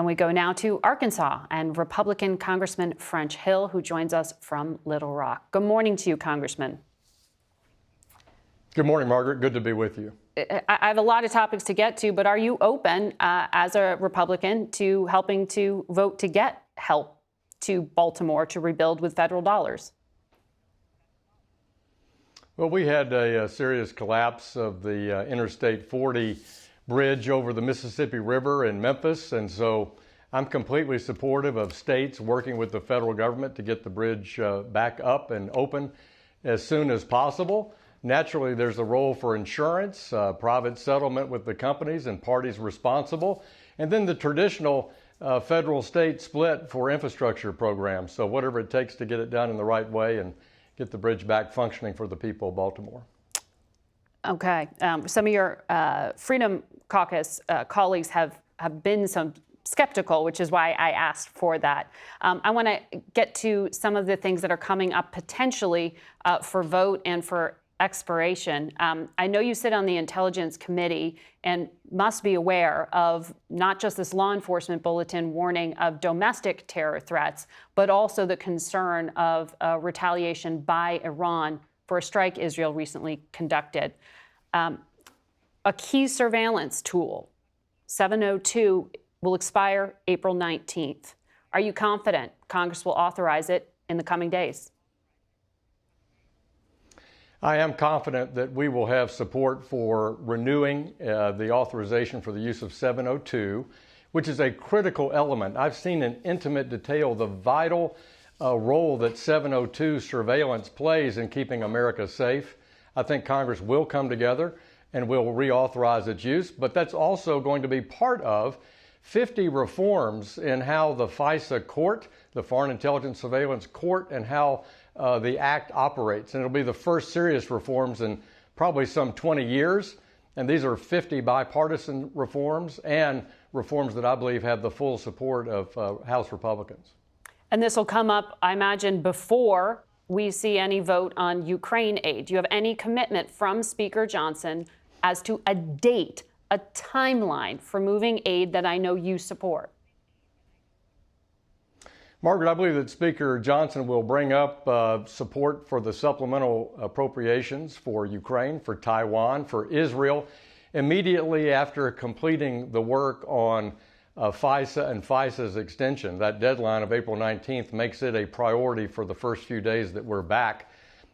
And we go now to Arkansas and Republican Congressman French Hill, who joins us from Little Rock. Good morning to you, Congressman. Good morning, Margaret. Good to be with you. I have a lot of topics to get to, but are you open as a Republican to helping to vote to get help to Baltimore to rebuild with federal dollars? Well, we had a serious collapse of the Interstate 40 bridge over the Mississippi River in Memphis, and so I'm completely supportive of states working with the federal government to get the bridge back up and open as soon as possible. Naturally, there's a role for insurance, private settlement with the companies and parties responsible, and then the traditional federal-state split for infrastructure programs. So whatever it takes to get it done in the right way and get the bridge back functioning for the people of Baltimore. Okay. Some of your Freedom Caucus colleagues have been some skeptical, which is why I asked for that. I want to get to some of the things that are coming up potentially for vote and for expiration. I know you sit on the Intelligence Committee and must be aware of not just this law enforcement bulletin warning of domestic terror threats, but also the concern of retaliation by Iran for a strike Israel recently conducted. A key surveillance tool, 702, will expire April 19th. Are you confident Congress will authorize it in the coming days? I am confident that we will have support for renewing the authorization for the use of 702, which is a critical element. I've seen in intimate detail the vital role that 702 surveillance plays in keeping America safe. I think Congress will come together and will reauthorize its use, but that's also going to be part of 50 reforms in how the FISA court, the Foreign Intelligence Surveillance Court, and how the Act operates. And it'll be the first serious reforms in probably some 20 years. And these are 50 bipartisan reforms and reforms that I believe have the full support of House Republicans. And this will come up, I imagine, before we see any vote on Ukraine aid. Do you have any commitment from Speaker Johnson as to a date, a timeline for moving aid that I know you support? Margaret, I believe that Speaker Johnson will bring up support for the supplemental appropriations for Ukraine, for Taiwan, for Israel, immediately after completing the work on FISA and FISA's extension. That deadline of April 19th makes it a priority for the first few days that we're back.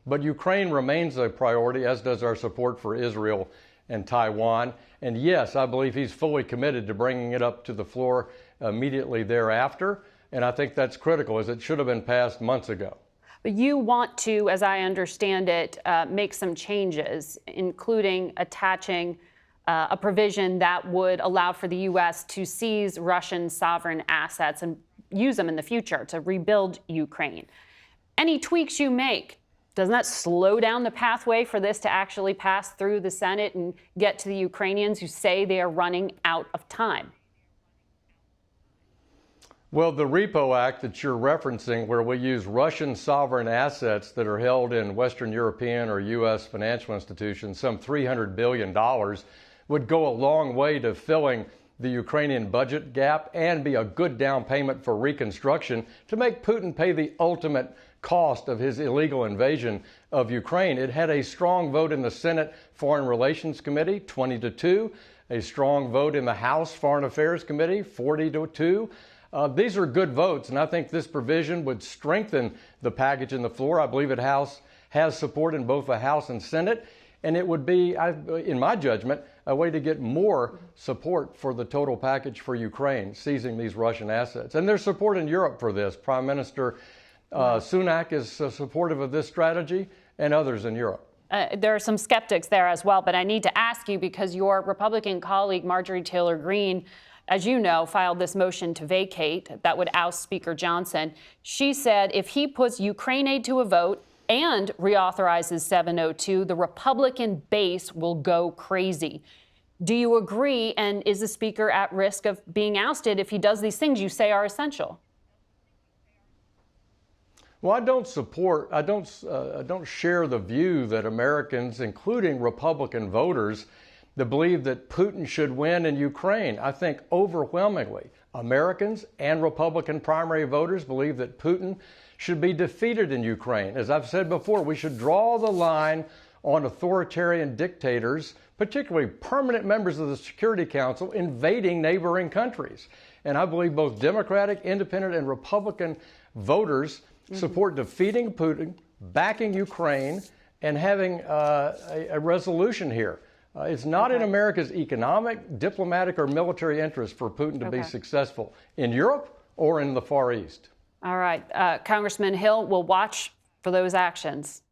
But Ukraine remains a priority, as does our support for Israel and Taiwan. And yes, I believe he's fully committed to bringing it up to the floor immediately thereafter. And I think that's critical, as it should have been passed months ago. But you want to, as I understand it, make some changes, including attaching a provision that would allow for the U.S. to seize Russian sovereign assets and use them in the future to rebuild Ukraine. Any tweaks you make, doesn't that slow down the pathway for this to actually pass through the Senate and get to the Ukrainians who say they are running out of time? Well, the Repo Act that you're referencing, where we use Russian sovereign assets that are held in Western European or U.S. financial institutions, some $300 billion, would go a long way to filling the Ukrainian budget gap and be a good down payment for reconstruction to make Putin pay the ultimate cost of his illegal invasion of Ukraine. It had a strong vote in the Senate Foreign Relations Committee, 20-2, a strong vote in the House Foreign Affairs Committee, 40-2. These are good votes, and I think this provision would strengthen the package in the floor. I believe it has support in both the House and Senate, and it would be, in my judgment, a way to get more support for the total package for Ukraine, seizing these Russian assets. And there's support in Europe for this. Prime Minister Sunak is supportive of this strategy, and others in Europe. There are some skeptics there as well, but I need to ask you, because your Republican colleague, Marjorie Taylor Greene, as you know, filed this motion to vacate that would oust Speaker Johnson. She said if he puts Ukraine aid to a vote and reauthorizes 702, the Republican base will go crazy. Do you agree? And is the Speaker at risk of being ousted if he does these things you say are essential? Well, I don't share the view that Americans, including Republican voters, that believe that Putin should win in Ukraine. I think overwhelmingly Americans and Republican primary voters believe that Putin should be defeated in Ukraine. As I've said before, we should draw the line on authoritarian dictators, particularly permanent members of the Security Council, invading neighboring countries. And I believe both Democratic, Independent, and Republican voters support defeating Putin, backing Ukraine, and having a resolution here. It's not in America's economic, diplomatic, or military interest for Putin to be successful in Europe or in the Far East. All right. Congressman Hill will watch for those actions.